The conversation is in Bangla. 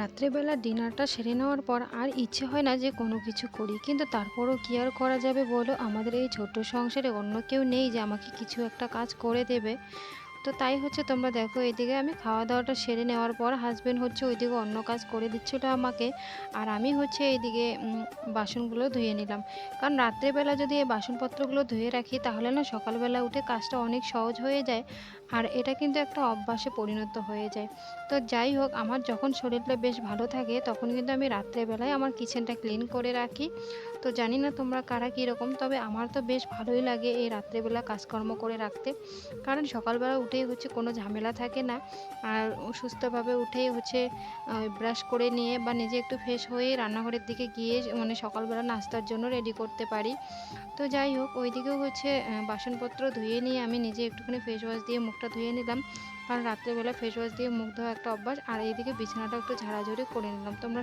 রাত্রেবেলা ডিনারটা সেরে নেওয়ার পর আর ইচ্ছে হয় না যে কোনো কিছু করি, কিন্তু তারপরও কি আর করা যাবে বলো? আমাদের এই ছোট্ট সংসারে অন্য কেউ নেই যে আমাকে কিছু একটা কাজ করে দেবে। তো তাই হচ্ছে, তোমরা দেখো এদিকে আমি খাওয়া দাওয়াটা সেরে নেওয়ার পর হাজবেন্ড হচ্ছে ওইদিকে অন্য কাজ করে দিচ্ছিল আমাকে, আর আমি হচ্ছে এইদিকে বাসনগুলো ধুয়ে নিলাম। কারণ রাত্রেবেলা যদি এই বাসনপত্রগুলো ধুয়ে রাখি তাহলে না সকালবেলা উঠে কাজটা অনেক সহজ হয়ে যায়, আর এটা কিন্তু একটা অভ্যাসে পরিণত হয়ে যায়। তো যাই হোক, আমার যখন শরীরটা বেশ ভালো থাকে তখন কিন্তু আমি রাত্রেবেলায় আমার কিচেনটা ক্লিন করে রাখি। তো জানি না তোমরা কারা কীরকম, তবে আমার তো বেশ ভালোই লাগে এই রাত্রেবেলা কাজকর্ম করে রাখতে। কারণ সকালবেলা উঠেই হচ্ছে কোনো ঝামেলা থাকে না, আর সুস্থভাবে উঠেই হচ্ছে ব্রাশ করে নিয়ে বা নিজে একটু ফ্রেশ হয়ে রান্নাঘরের দিকে গিয়ে মানে সকালবেলা নাস্তার জন্য রেডি করতে পারি। তো যাই হোক, ওইদিকেও হচ্ছে বাসনপত্র ধুয়ে নিয়ে আমি নিজে একটুখানি ফেস ওয়াশ দিয়ে মুখটা ধুয়ে নিলাম। কারণ রাত্রেবেলা ফেস ওয়াশ দিয়ে মুখ ধোয়া একটা অভ্যাস, আর এইদিকে বিছানাটা একটু ঝাড়াঝাড়ি করে নিলাম। তোমরা